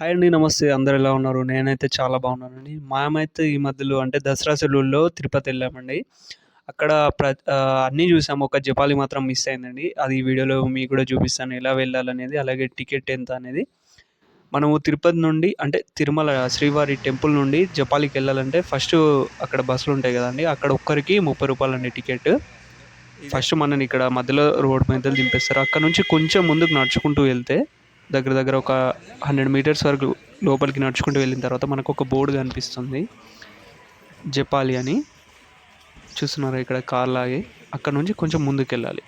Hi అండి. నమస్తే. అందరూ ఎలా ఉన్నారు? నేనైతే చాలా బాగున్నానండి. మేమైతే ఈ మధ్యలో అంటే దసరా సెలవుల్లో తిరుపతి వెళ్ళామండి. అక్కడ అన్నీ చూసాము. ఒక జపాలి మాత్రం మిస్ అయిందండి. అది ఈ వీడియోలో మీకు కూడా చూపిస్తాను. ఎలా వెళ్ళాలనేది, అలాగే టికెట్ ఎంత అనేది. మనము తిరుపతి నుండి అంటే తిరుమల శ్రీవారి టెంపుల్ నుండి జపాలికి వెళ్ళాలంటే ఫస్ట్ అక్కడ బస్సులు ఉంటాయి కదండీ! అక్కడ ఒక్కరికి రూ. 30 అండి టికెట్. ఫస్ట్ మనని ఇక్కడ మధ్యలో రోడ్ మధ్యలో దింపేస్తారు. అక్కడ నుంచి కొంచెం ముందుకు నడుచుకుంటూ వెళ్తే దగ్గర దగ్గర ఒక 100 మీటర్స్ వరకు లోపలికి నడుచుకుంటూ వెళ్ళిన తర్వాత మనకు ఒక బోర్డు కనిపిస్తుంది. జపాలి అని చూస్తున్నారా ఇక్కడ కార్ లాగే. అక్కడ నుంచి కొంచెం ముందుకెళ్ళాలి.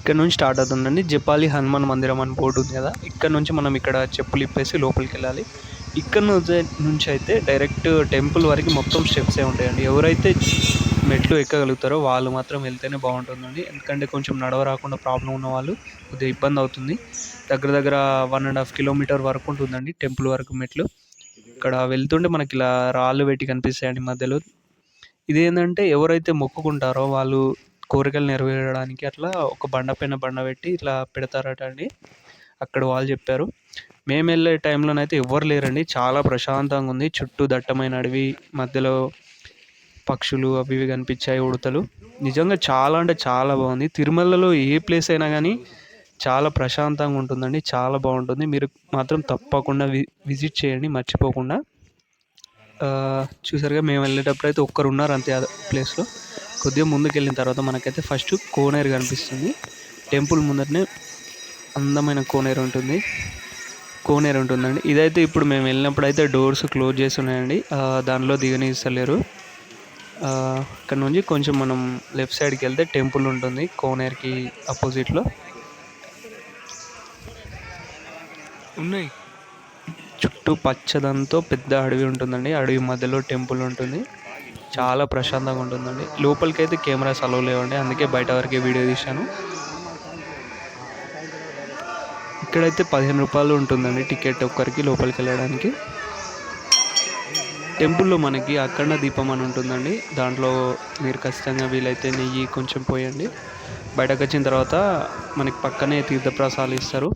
ఇక్కడ నుంచి స్టార్ట్ అవుతుందండి. జపాలి హనుమాన్ మందిరం అని బోర్డు ఉంది కదా, ఇక్కడ నుంచి మనం ఇక్కడ చెప్పులు ఇప్పేసి లోపలికి వెళ్ళాలి. ఇక్కడ నుంచి అయితే డైరెక్ట్ టెంపుల్ వరకు మొత్తం స్టెప్సే ఉంటాయండి. ఎవరైతే మెట్లు ఎక్కగలుగుతారో వాళ్ళు మాత్రం వెళ్తేనే బాగుంటుందండి. ఎందుకంటే కొంచెం నడవరాకుండా ప్రాబ్లం ఉన్న వాళ్ళు కొద్దిగా ఇబ్బంది అవుతుంది. దగ్గర దగ్గర 1.5 కిలోమీటర్ వరకు ఉంటుందండి టెంపుల్ వరకు మెట్లు. ఇక్కడ వెళ్తుంటే మనకి ఇలా రాళ్ళు పెట్టి కనిపిస్తాయండి మధ్యలో. ఇదేంటంటే ఎవరైతే మొక్కుకుంటారో వాళ్ళు కోరికలు నెరవేరడానికి అట్లా ఒక బండ పైన బండ పెట్టి ఇట్లా పెడతారట అండి. అక్కడ వాళ్ళు చెప్పారు. మేము వెళ్ళే టైంలోనైతే ఎవ్వరు లేరండి. చాలా ప్రశాంతంగా ఉంది. చుట్టూ దట్టమైన అడవి, మధ్యలో పక్షులు అవి ఇవి కనిపించాయి, ఉడతలు. నిజంగా చాలా అంటే చాలా బాగుంది. తిరుమలలో ఏ ప్లేస్ అయినా కానీ చాలా ప్రశాంతంగా ఉంటుందండి. చాలా బాగుంటుంది. మీరు మాత్రం తప్పకుండా విజిట్ చేయండి మర్చిపోకుండా. చూసారుగా మేము వెళ్ళేటప్పుడు అయితే ఒక్కరు ఉన్నారు అంతే ఆ ప్లేస్లో. కొద్దిగా ముందుకు వెళ్ళిన తర్వాత మనకైతే ఫస్ట్ కోనేరు కనిపిస్తుంది. టెంపుల్ ముందరనే అందమైన కోనేరు ఉంటుందండి. ఇదైతే ఇప్పుడు మేము వెళ్ళినప్పుడు అయితే డోర్స్ క్లోజ్ చేసి ఉన్నాయండి. దానిలో దిగనిస్తలేరు. ఇక్కడ నుంచి కొంచెం మనం లెఫ్ట్ సైడ్కి వెళ్తే టెంపుల్ ఉంటుంది కోనేరుకి అపోజిట్లో. ఉన్నాయి చుట్టూ పచ్చదంతో పెద్ద అడవి ఉంటుందండి. అడవి మధ్యలో టెంపుల్ ఉంటుంది. చాలా ప్రశాంతంగా ఉంటుందండి. లోపలికి అయితే కెమెరాస్ అలౌ లేవండి, అందుకే బయట వరకే వీడియో తీశాను. ఇక్కడైతే 15 రూపాయలు ఉంటుందండి టికెట్ ఒక్కరికి లోపలికి వెళ్ళడానికి. టెంపుల్లో మనకి అఖండ దీపం అని ఉంటుందండి. దాంట్లో మీరు ఖచ్చితంగా వీలైతే నెయ్యి కొంచెం పోయండి. బయటకు వచ్చిన తర్వాత మనకి పక్కనే తీర్థప్రసాదాలు ఇస్తారు.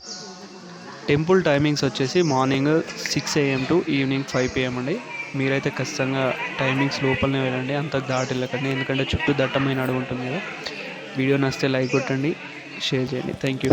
టెంపుల్ టైమింగ్స్ వచ్చేసి morning 6 AM to evening 5 PM అండి. మీరైతే ఖచ్చితంగా టైమింగ్స్ లోపలనే వెళ్ళండి, అంతకు దాటి వెళ్ళకండి. ఎందుకంటే చుట్టూ దట్టమైన అడవి ఉంటుంది కదా. వీడియో నచ్చితే లైక్ కొట్టండి, షేర్ చేయండి. Thank you.